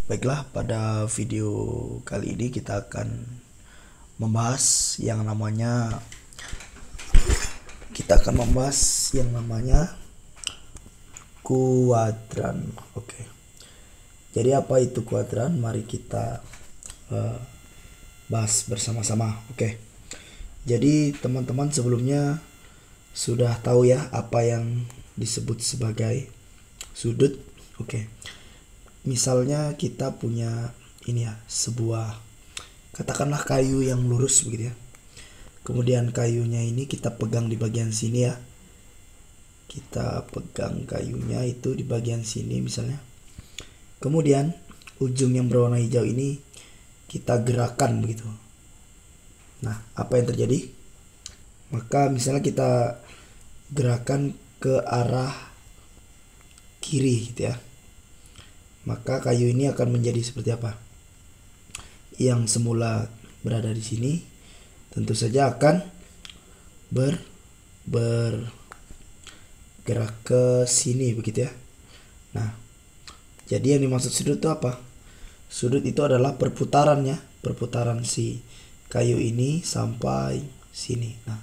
Baiklah, pada video kali ini kita akan membahas yang namanya kuadran. Oke. Jadi apa itu kuadran? Mari kita bahas bersama-sama. Oke. Jadi teman-teman sebelumnya sudah tahu ya apa yang disebut sebagai sudut. Oke. Misalnya kita punya ini ya, sebuah katakanlah kayu yang lurus begitu ya. Kemudian kayunya ini kita pegang di bagian sini ya. Kita pegang kayunya itu di bagian sini misalnya. Kemudian ujung yang berwarna hijau ini kita gerakkan begitu. Nah, apa yang terjadi? Maka misalnya kita gerakan ke arah kiri gitu ya. Maka kayu ini akan menjadi seperti apa? Yang semula berada di sini tentu saja akan bergerak ke sini begitu ya. Nah, jadi yang dimaksud sudut itu apa? Sudut itu adalah perputaran si kayu ini sampai sini. Nah,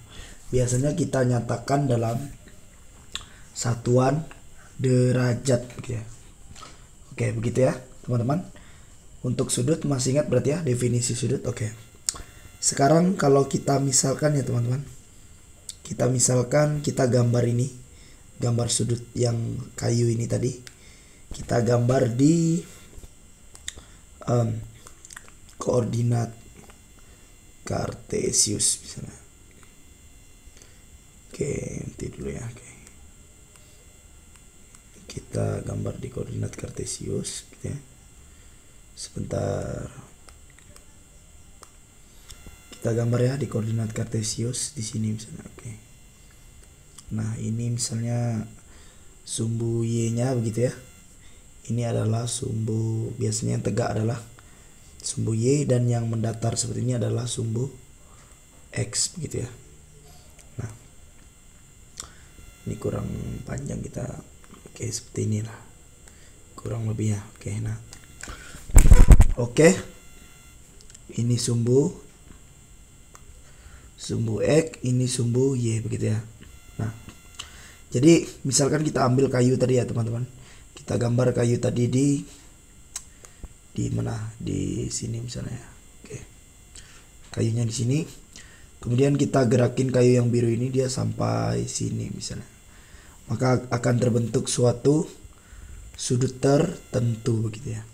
biasanya kita nyatakan dalam satuan derajat gitu ya. Oke, begitu ya teman-teman. Untuk sudut masih ingat berarti ya definisi sudut. Oke. Sekarang kalau kita misalkan ya teman-teman, kita gambar ini, gambar sudut yang kayu ini tadi, kita gambar di koordinat Kartesius misalnya. Oke, nanti dulu ya. Oke. Kita gambar di koordinat Kartesius gitu ya. Sebentar. Kita gambar ya di koordinat Kartesius di sini misalnya. Oke. Nah, ini misalnya sumbu Y-nya begitu ya. Ini adalah sumbu, biasanya yang tegak adalah sumbu Y dan yang mendatar seperti ini adalah sumbu X begitu ya. Nah, ini kurang panjang kita. Oke, seperti inilah kurang lebih ya. Oke, nah. Oke. Ini sumbu X, ini sumbu Y begitu ya. Nah, jadi misalkan kita ambil kayu tadi ya teman-teman. Kita gambar kayu tadi di mana? Di sini misalnya ya. Oke. Kayunya di sini. Kemudian kita gerakin kayu yang biru ini dia sampai sini misalnya. Maka akan terbentuk suatu sudut tertentu begitu ya.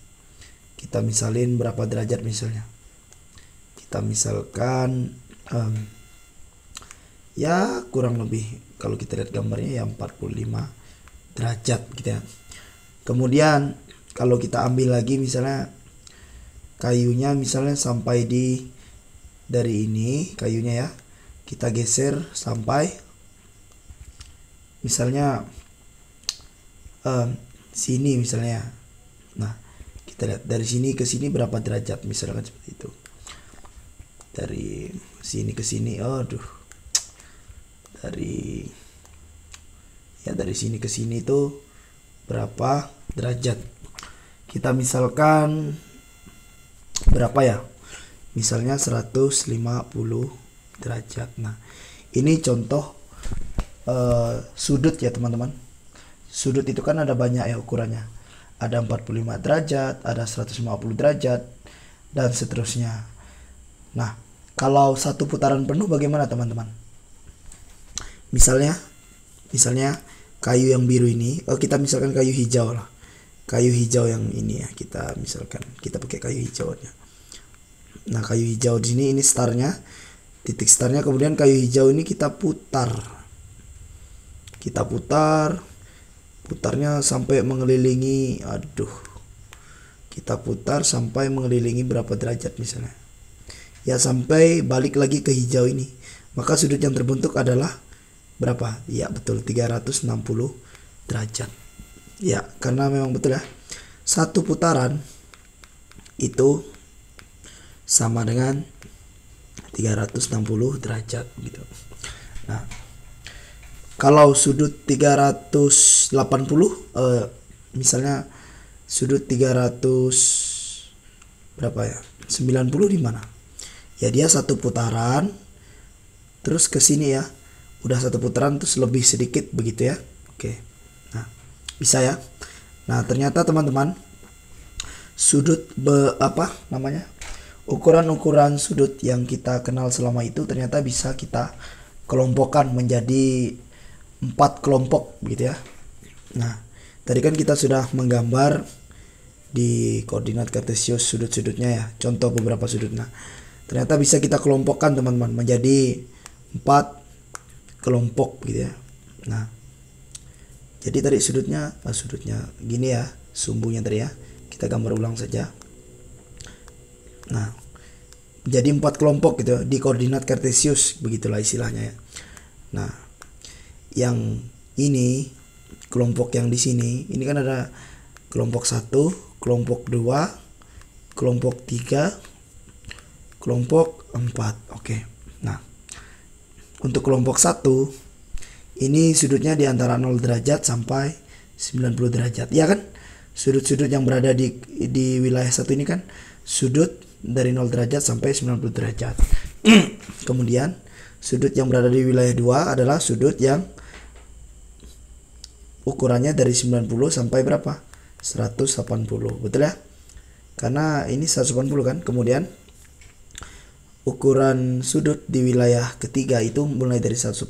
Kita misalin berapa derajat misalnya. Kita misalkan ya kurang lebih kalau kita lihat gambarnya ya 45 derajat gitu ya. Kemudian kalau kita ambil lagi misalnya kayunya misalnya sampai dari ini kayunya ya. Kita geser sampai misalnya sini misalnya. Nah, kita lihat dari sini ke sini berapa derajat misalkan seperti itu. Dari sini ke sini, dari sini ke sini itu berapa derajat. Kita misalkan berapa ya? Misalnya 150 derajat. Nah, ini contoh sudut ya teman-teman. Sudut itu kan ada banyak ya ukurannya. Ada 45 derajat, ada 150 derajat, dan seterusnya. Nah, kalau satu putaran penuh bagaimana teman-teman? Misalnya kayu yang biru ini, kita misalkan kayu hijau lah. Kayu hijau yang ini ya, kita misalkan kita pakai kayu hijaunya. Nah, kayu hijau di sini ini startnya, titik startnya, kemudian kayu hijau ini kita putar. Putarnya sampai mengelilingi, kita putar sampai mengelilingi berapa derajat misalnya. Ya, sampai balik lagi ke hijau ini. Maka sudut yang terbentuk adalah berapa? Ya, betul 360 derajat. Ya, karena memang betul ya. Satu putaran itu sama dengan 360 derajat gitu. Nah, kalau sudut 380 misalnya sudut 380 berapa ya? 90 di mana? Ya dia satu putaran terus ke sini ya. Udah satu putaran terus lebih sedikit begitu ya. Oke. Nah, bisa ya. Nah, ternyata teman-teman sudut ukuran-ukuran sudut yang kita kenal selama itu ternyata bisa kita kelompokkan menjadi 4 kelompok gitu ya. Nah, tadi kan kita sudah menggambar di koordinat kartesius sudut-sudutnya ya, contoh beberapa sudut. Nah, ternyata bisa kita kelompokkan teman-teman menjadi 4 kelompok gitu ya. Nah, jadi tadi sudutnya gini ya, sumbunya tadi ya, kita gambar ulang saja. Nah, jadi 4 kelompok gitu di koordinat kartesius, begitulah istilahnya ya. Nah, yang ini kelompok yang di sini ini kan ada kelompok 1, kelompok 2, kelompok 3, kelompok 4. Oke. Nah, untuk kelompok 1 ini sudutnya di antara 0 derajat sampai 90 derajat. Ya kan? Sudut-sudut yang berada di wilayah 1 ini kan sudut dari 0 derajat sampai 90 derajat. Kemudian sudut yang berada di wilayah 2 adalah sudut yang ukurannya dari 90 sampai berapa? 180. Betul ya? Karena ini 180 kan. Kemudian ukuran sudut di wilayah ketiga itu mulai dari 180.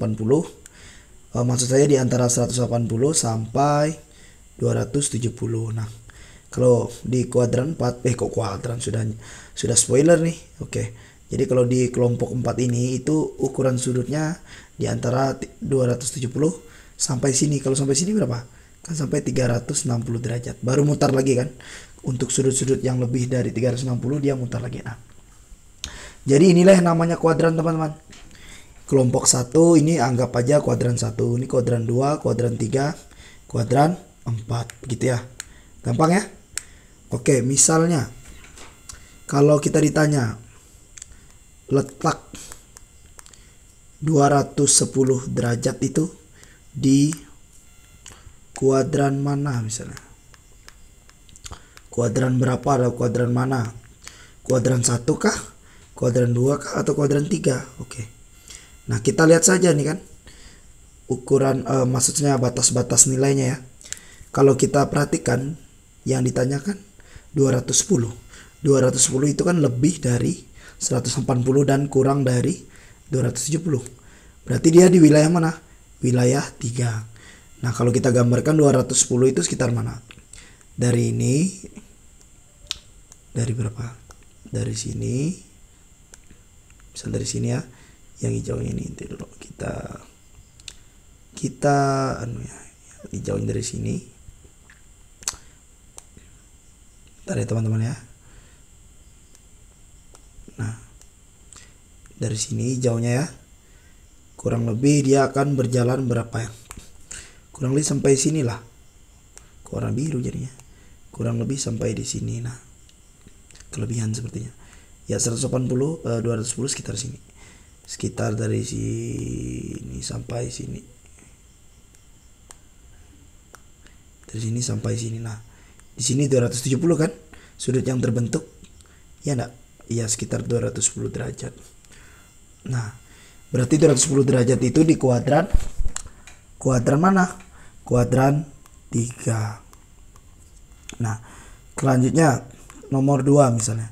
Maksud saya di antara 180 sampai 270. Nah, kalau di kuadran 4 kok kuadran sudah spoiler nih. Oke. Jadi kalau di kelompok 4 ini itu ukuran sudutnya di antara 270 sampai sini. Kalau sampai sini berapa? Kan sampai 360 derajat. Baru mutar lagi kan. Untuk sudut-sudut yang lebih dari 360 dia mutar lagi. Nah, jadi inilah yang namanya kuadran teman-teman. Kelompok 1 ini anggap aja kuadran 1. Ini kuadran 2, kuadran 3, kuadran 4 gitu ya. Gampang ya? Oke, misalnya kalau kita ditanya letak 210 derajat itu di kuadran mana misalnya? Kuadran berapa atau kuadran mana? Kuadran 1 kah? Kuadran 2 kah? Atau kuadran 3? Oke. Nah, kita lihat saja nih kan. Ukuran maksudnya batas-batas nilainya ya. Kalau kita perhatikan yang ditanyakan 210. 210 itu kan lebih dari 180 dan kurang dari 270. Berarti dia di wilayah mana? Wilayah 3. Nah, kalau kita gambarkan 210 itu sekitar mana? Dari ini. Dari berapa? Dari sini. Misal dari sini ya. Yang hijaunya ini dulu. Kita hijauin dari sini. Bentar ya teman-teman ya. Nah, dari sini hijaunya ya. Kurang lebih dia akan berjalan berapa ya? Kurang lebih sampai sini lah. Warna biru jadinya. Kurang lebih sampai di sini. Nah, kelebihan sepertinya. Ya 180, 210 sekitar sini. Sekitar dari sini sampai sini. Dari sini sampai sini. Nah, di sini 270 kan? Sudut yang terbentuk. Ya enggak? Ya sekitar 210 derajat. Nah, berarti 210 derajat itu di kuadran mana? Kuadran 3. Nah, selanjutnya nomor 2 misalnya.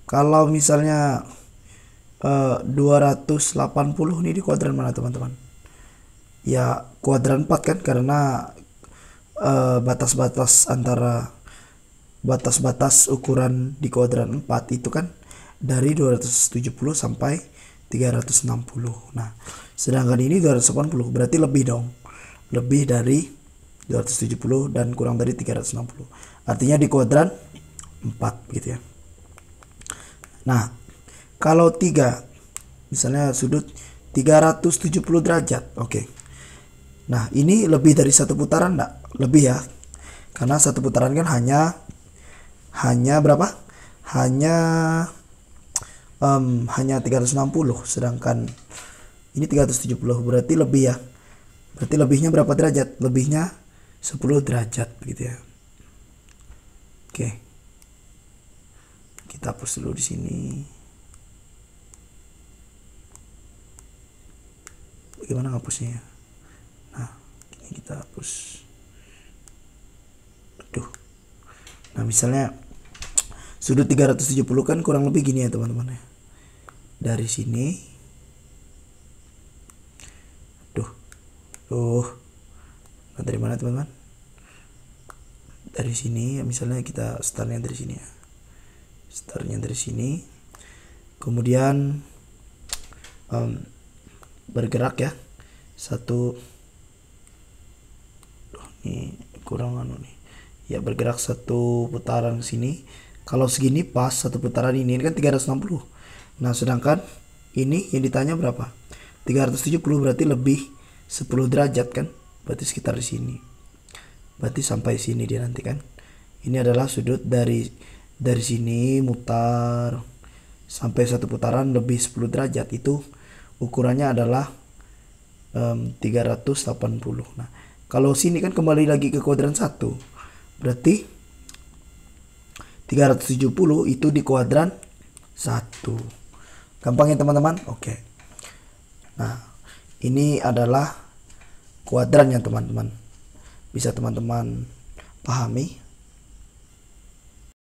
Kalau misalnya 280 ini di kuadran mana teman-teman? Ya kuadran 4 kan, karena batas-batas antara batas-batas ukuran di kuadran 4 itu kan dari 270 sampai 360. Nah, sedangkan ini 280, berarti lebih dong. Lebih dari 270 dan kurang dari 360. Artinya di kuadran 4 gitu ya. Nah, kalau 3 misalnya sudut 370 derajat. Oke. Nah, ini lebih dari satu putaran enggak? Lebih ya. Karena satu putaran kan hanya berapa? Hanya 360, sedangkan ini 370, berarti lebih ya. Berarti lebihnya berapa derajat? Lebihnya 10 derajat begitu ya. Oke. Kita kita hapus dulu di sini. Bagaimana hapusnya? Nah, ini kita hapus. Aduh. Nah, misalnya sudut 370 kan kurang lebih gini ya teman-teman ya. Dari sini. Nah, dari mana teman-teman? Dari sini, misalnya kita startnya dari sini ya. Startnya dari sini. Kemudian bergerak ya. Ini kurang nih. Ya, bergerak satu putaran sini. Kalau segini pas satu putaran ini kan 360. Nah, sedangkan ini yang ditanya berapa? 370, berarti lebih 10 derajat kan? Berarti sekitar di sini. Berarti sampai sini dia nanti kan. Ini adalah sudut dari sini mutar sampai satu putaran lebih 10 derajat. Itu ukurannya adalah 380. Nah, kalau sini kan kembali lagi ke kuadran 1. Berarti 370 itu di kuadran 1. Gampang ya teman-teman? Oke. Nah, ini adalah kuadrannya teman-teman. Bisa teman-teman pahami.